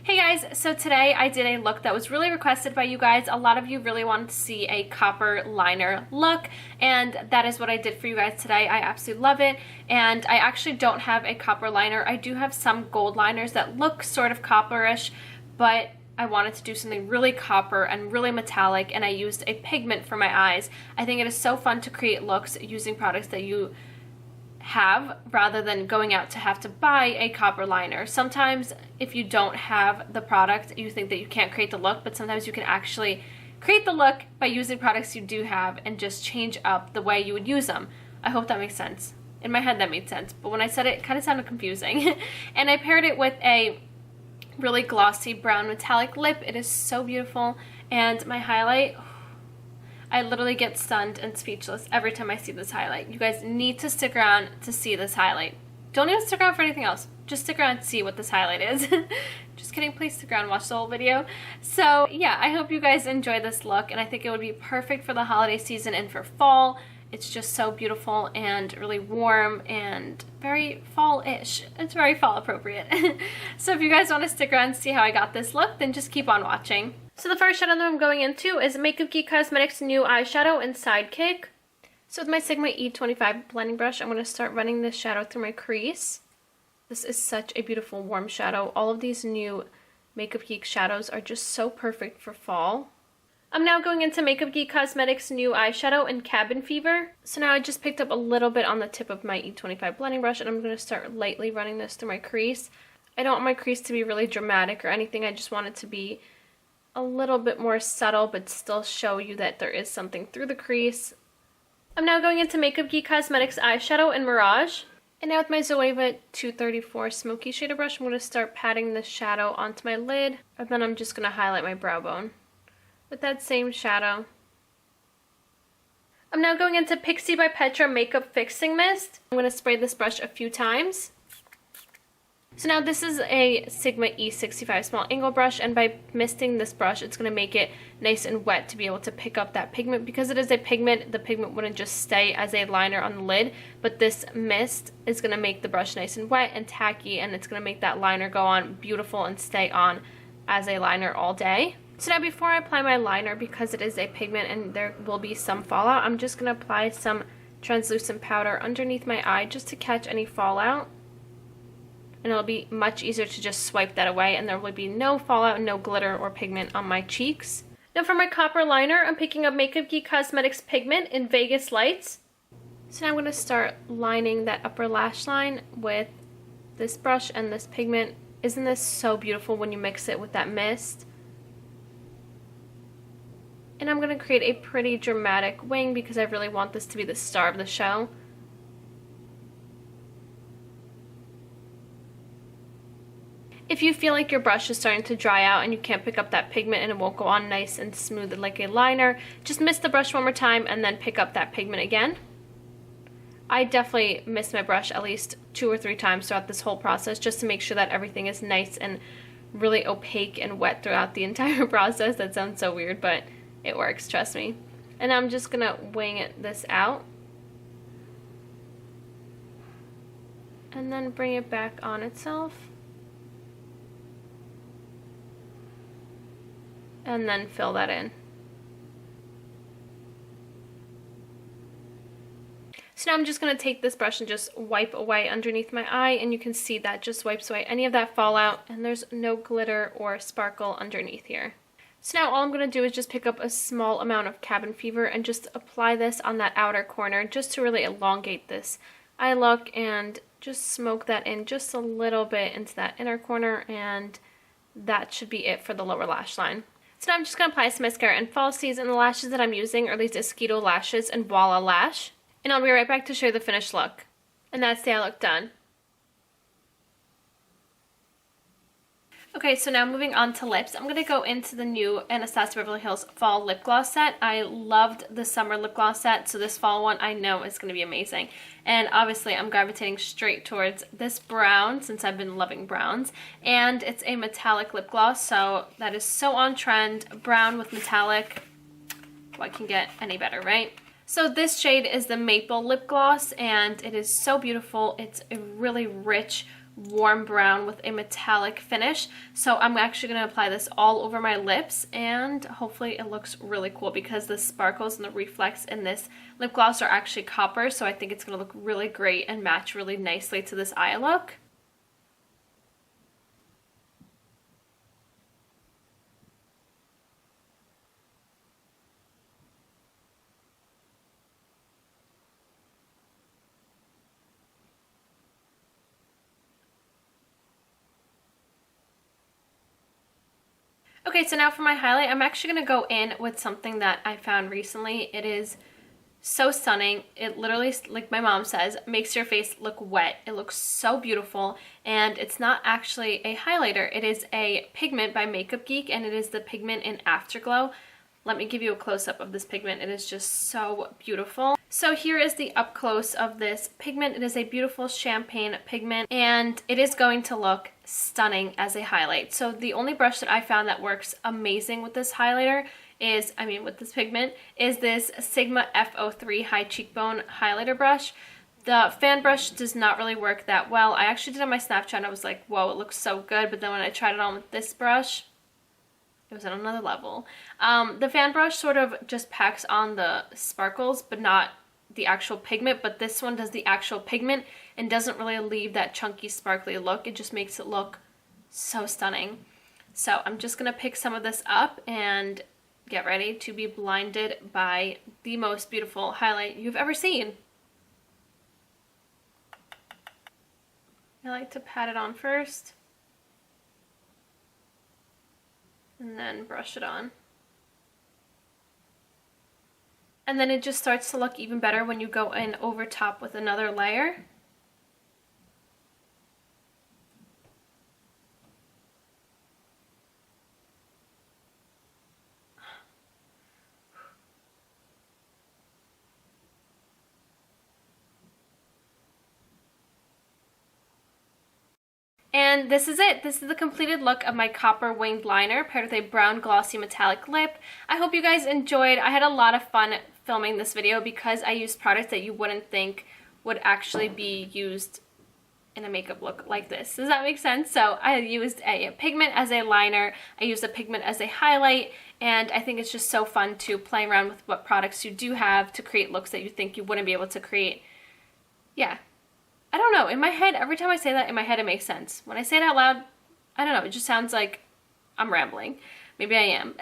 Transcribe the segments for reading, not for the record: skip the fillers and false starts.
Hey guys, so today I did a look that was really requested by you guys. A lot of you really wanted to see a copper liner look, and that is what I did for you guys today. I absolutely love it, and I actually don't have a copper liner. I do have some gold liners that look sort of copperish, but I wanted to do something really copper and really metallic, and I used a pigment for my eyes. I think it is so fun to create looks using products that you have rather than going out to have to buy a copper liner. Sometimes if you don't have the product, you think that you can't create the look, but sometimes you can actually create the look by using products you do have and just change up the way you would use them. I hope that makes sense. In my head that made sense, but when I said it, it kind of sounded confusing. And I paired it with a really glossy brown metallic lip. It is so beautiful, and my highlight, I literally get stunned and speechless every time I see this highlight. You guys need to stick around to see this highlight. Don't even stick around for anything else. Just stick around and see what this highlight is. Just kidding, please stick around and watch the whole video. So yeah, I hope you guys enjoy this look, and I think it would be perfect for the holiday season and for fall. It's just so beautiful and really warm and very fall-ish. It's very fall appropriate. So if you guys want to stick around and see how I got this look, then just keep on watching. So the first shadow that I'm going into is Makeup Geek Cosmetics new eyeshadow in Sidekick. So with my Sigma E25 blending brush, I'm going to start running this shadow through my crease. This is such a beautiful warm shadow. All of these new Makeup Geek shadows are just so perfect for fall. I'm now going into Makeup Geek Cosmetics new eyeshadow in Cabin Fever. So now I just picked up a little bit on the tip of my E25 blending brush, and I'm going to start lightly running this through my crease. I don't want my crease to be really dramatic or anything. I just want it to be a little bit more subtle, but still show you that there is something through the crease. I'm now going into Makeup Geek Cosmetics eyeshadow in Mirage. And now with my Zoeva 234 Smoky shader brush, I'm going to start patting the shadow onto my lid, and then I'm just going to highlight my brow bone with that same shadow. I'm now going into Pixie by Petra Makeup Fixing Mist. I'm going to spray this brush a few times. So now this is a Sigma E65 small angle brush, and by misting this brush, it's going to make it nice and wet to be able to pick up that pigment. Because it is a pigment, the pigment wouldn't just stay as a liner on the lid, but this mist is going to make the brush nice and wet and tacky, and it's going to make that liner go on beautiful and stay on as a liner all day. So now before I apply my liner, because it is a pigment and there will be some fallout, I'm just going to apply some translucent powder underneath my eye just to catch any fallout. And it'll be much easier to just swipe that away, and there will be no fallout, no glitter or pigment on my cheeks. Now for my copper liner, I'm picking up Makeup Geek Cosmetics Pigment in Vegas Lights. So now I'm going to start lining that upper lash line with this brush and this pigment. Isn't this so beautiful when you mix it with that mist? And I'm going to create a pretty dramatic wing because I really want this to be the star of the show. If you feel like your brush is starting to dry out and you can't pick up that pigment and it won't go on nice and smooth like a liner, just mist the brush one more time and then pick up that pigment again. I definitely mist my brush at least 2 or 3 times throughout this whole process just to make sure that everything is nice and really opaque and wet throughout the entire process. That sounds so weird, but it works, trust me. And I'm just gonna wing this out and then bring it back on itself, and then fill that in. So now I'm just going to take this brush and just wipe away underneath my eye, and you can see that just wipes away any of that fallout, and there's no glitter or sparkle underneath here. So now all I'm going to do is just pick up a small amount of Cabin Fever and just apply this on that outer corner just to really elongate this eye look, and just smoke that in just a little bit into that inner corner, and that should be it for the lower lash line. So now I'm just going to apply some mascara and falsies, and the lashes that I'm using are these Esquito lashes and Voila Lash. And I'll be right back to show you the finished look. And that's the eye look done. Okay, so now moving on to lips. I'm going to go into the new Anastasia Beverly Hills Fall Lip Gloss set. I loved the summer lip gloss set, so this fall one I know is going to be amazing. And obviously I'm gravitating straight towards this brown since I've been loving browns. And it's a metallic lip gloss, so that is so on trend. Brown with metallic. What can get any better, right? So this shade is the Maple Lip Gloss, and it is so beautiful. It's a really rich, warm brown with a metallic finish. So I'm actually going to apply this all over my lips, and hopefully it looks really cool because the sparkles and the reflex in this lip gloss are actually copper, so I think it's going to look really great and match really nicely to this eye look. Okay, so now for my highlight, I'm actually going to go in with something that I found recently. It is so stunning. It literally, like my mom says, makes your face look wet. It looks so beautiful, and it's not actually a highlighter. It is a pigment by Makeup Geek, and it is the pigment in Afterglow. Let me give you a close-up of this pigment. It is just so beautiful. So here is the up close of this pigment. It is a beautiful champagne pigment, and it is going to look stunning as a highlight. So the only brush that I found that works amazing with this highlighter is, with this pigment, is this Sigma F03 High Cheekbone highlighter brush. The fan brush does not really work that well. I actually did it on my Snapchat and I was like, whoa, it looks so good. But then when I tried it on with this brush, it was at another level. The fan brush sort of just packs on the sparkles, but not the actual pigment. But this one does the actual pigment and doesn't really leave that chunky, sparkly look. It just makes it look so stunning. So I'm just going to pick some of this up and get ready to be blinded by the most beautiful highlight you've ever seen. I like to pat it on first, and then brush it on. And then it just starts to look even better when you go in over top with another layer. And this is it. This is the completed look of my copper winged liner paired with a brown glossy metallic lip. I hope you guys enjoyed. I had a lot of fun filming this video because I used products that you wouldn't think would actually be used in a makeup look like this. Does that make sense? So I used a pigment as a liner, I used a pigment as a highlight, and I think it's just so fun to play around with what products you do have to create looks that you think you wouldn't be able to create. Yeah. I don't know, in my head, every time I say that, in my head it makes sense. When I say it out loud, I don't know, it just sounds like I'm rambling. Maybe I am.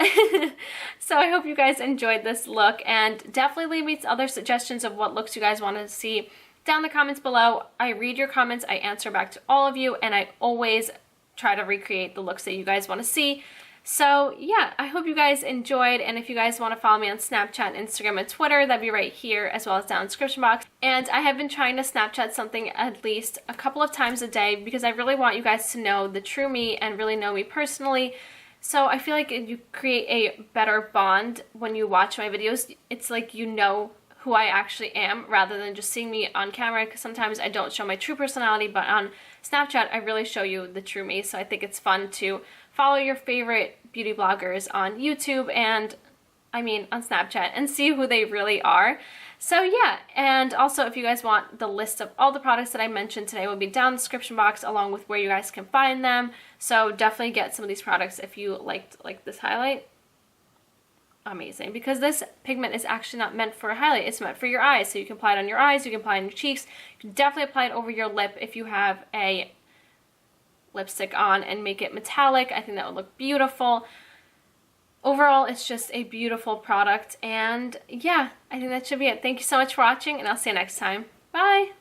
So I hope you guys enjoyed this look, and definitely leave me other suggestions of what looks you guys want to see down in the comments below. I read your comments, I answer back to all of you, and I always try to recreate the looks that you guys want to see. So yeah, I hope you guys enjoyed, and if you guys want to follow me on Snapchat, Instagram, and Twitter, that'd be right here as well as down in the description box. And I have been trying to Snapchat something at least a couple of times a day because I really want you guys to know the true me and really know me personally. So I feel like you create a better bond when you watch my videos. It's like you know who I actually am rather than just seeing me on camera, because sometimes I don't show my true personality, but on Snapchat I really show you the true me. So I think it's fun to follow your favorite beauty bloggers on YouTube and on Snapchat and see who they really are. So yeah, and also if you guys want the list of all the products that I mentioned today will be down in the description box along with where you guys can find them. So definitely get some of these products if you liked this highlight. Amazing, because this pigment is actually not meant for a highlight, it's meant for your eyes. So you can apply it on your eyes, you can apply it on your cheeks, you can definitely apply it over your lip if you have a lipstick on and make it metallic. I think that would look beautiful. Overall, it's just a beautiful product, and yeah, I think that should be it. Thank you so much for watching, and I'll see you next time. Bye!